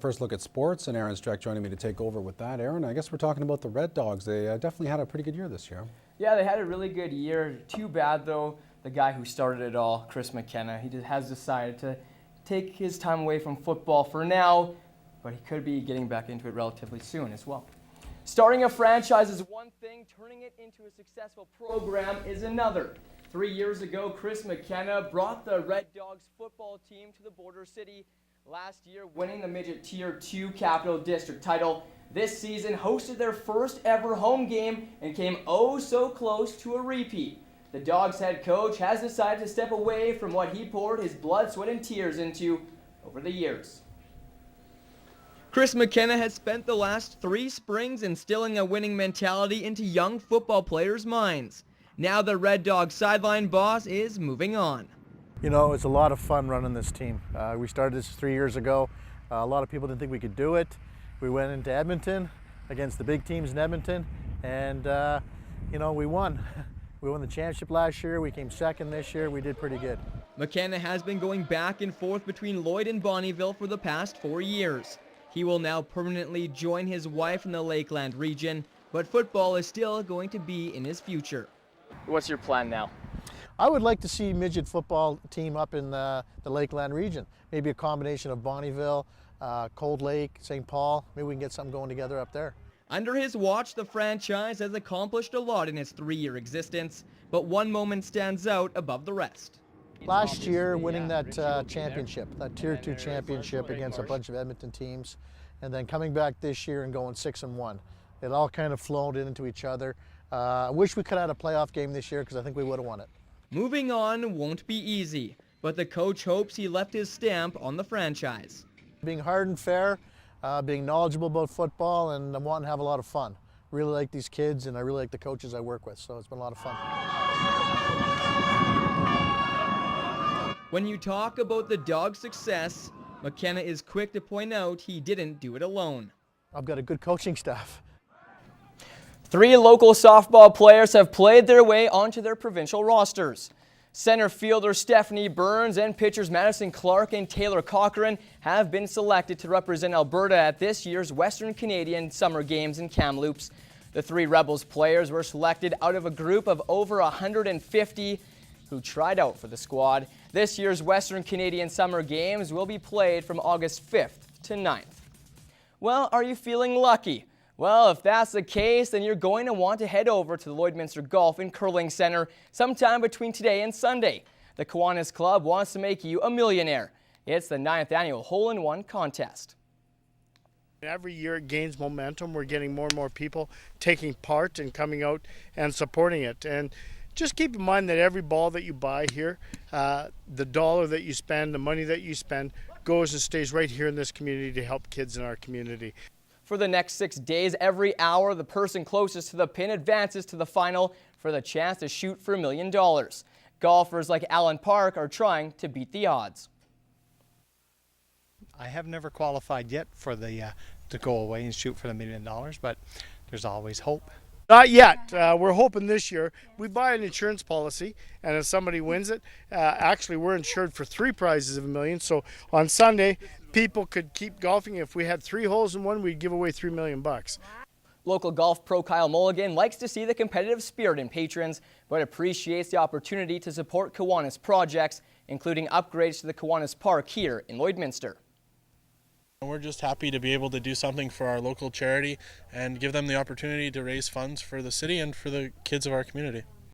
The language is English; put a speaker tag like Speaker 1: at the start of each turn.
Speaker 1: First look at sports, and Aaron Streck joining me to take over with that. Aaron, I guess we're talking about the Red Dogs. They definitely had a pretty good year this year.
Speaker 2: Yeah, they had a really good year. Too bad, though, the guy who started it all, Mckenna, has decided to take his time away from football for now, but he could be getting back into it relatively soon as well. Starting a franchise is one thing, turning it into a successful program is another. 3 years ago, Mckenna brought the Red Dogs football team to the border city last year, winning the Midget Tier 2 Capital District title. This season hosted their first ever home game and came oh so close to a repeat. The Dogs head coach has decided to step away from what he poured his blood, sweat, and tears into over the years. Mckenna has spent the last 3 springs instilling a winning mentality into young football players' minds. Now the Red Dogs sideline boss is moving on.
Speaker 3: You know, it's a lot of fun running this team. We started this 3 years ago. A lot of people didn't think we could do it. We went into Edmonton against the big teams in Edmonton, and you know, we won. We won the championship last year. We came second this year. We did pretty good.
Speaker 2: Mckenna has been going back and forth between Lloyd and Bonnyville for the past 4 years. He will now permanently join his wife in the Lakeland region, but football is still going to be in his future. What's your plan now?
Speaker 3: I would like to see midget football team up in the Lakeland region. Maybe a combination of Bonnyville, Cold Lake, St. Paul. Maybe we can get something going together up there.
Speaker 2: Under his watch, the franchise has accomplished a lot in its 3-year existence, but one moment stands out above the rest.
Speaker 3: Last year, winning that championship, that Tier 2 championship against a bunch of Edmonton teams, and then coming back this year and going 6-1. It all kind of flowed into each other. I wish we could have had a playoff game this year because I think we would have won it.
Speaker 2: Moving on won't be easy, but the coach hopes he left his stamp on the franchise.
Speaker 3: Being hard and fair, being knowledgeable about football, and wanting to have a lot of fun. Really like these kids, and I really like the coaches I work with, so it's been a lot of fun.
Speaker 2: When you talk about the Dogs' success, Mckenna is quick to point out he didn't do it alone.
Speaker 3: I've got a good coaching staff.
Speaker 2: 3 local softball players have played their way onto their provincial rosters. Center fielder Stephanie Burns and pitchers Madison Clark and Taylor Cochran have been selected to represent Alberta at this year's Western Canadian Summer Games in Kamloops. The 3 Rebels players were selected out of a group of over 150 who tried out for the squad. This year's Western Canadian Summer Games will be played from August 5th to 9th. Well, are you feeling lucky? Well, if that's the case, then you're going to want to head over to the Lloydminster Golf and Curling Center sometime between today and Sunday. The Kiwanis Club wants to make you a millionaire. It's the 9th annual hole-in-one contest.
Speaker 4: Every year it gains momentum. We're getting more and more people taking part and coming out and supporting it. And just keep in mind that every ball that you buy here, the dollar that you spend, the money that you spend, goes and stays right here in this community to help kids in our community.
Speaker 2: For the next 6 days, every hour, the person closest to the pin advances to the final for the chance to shoot for $1 million. Golfers like Alan Park are trying to beat the odds.
Speaker 5: I have never qualified yet for the to go away and shoot for the $1 million, but there's always hope.
Speaker 4: Not yet. We're hoping this year. We buy an insurance policy, and if somebody wins it, actually we're insured for 3 prizes of $1 million. So on Sunday, people could keep golfing. If we had 3 holes in one, we'd give away $3 million.
Speaker 2: Local golf pro Kyle Mulligan likes to see the competitive spirit in patrons, but appreciates the opportunity to support Kiwanis projects, including upgrades to the Kiwanis Park here in Lloydminster.
Speaker 6: We're just happy to be able to do something for our local charity and give them the opportunity to raise funds for the city and for the kids of our community.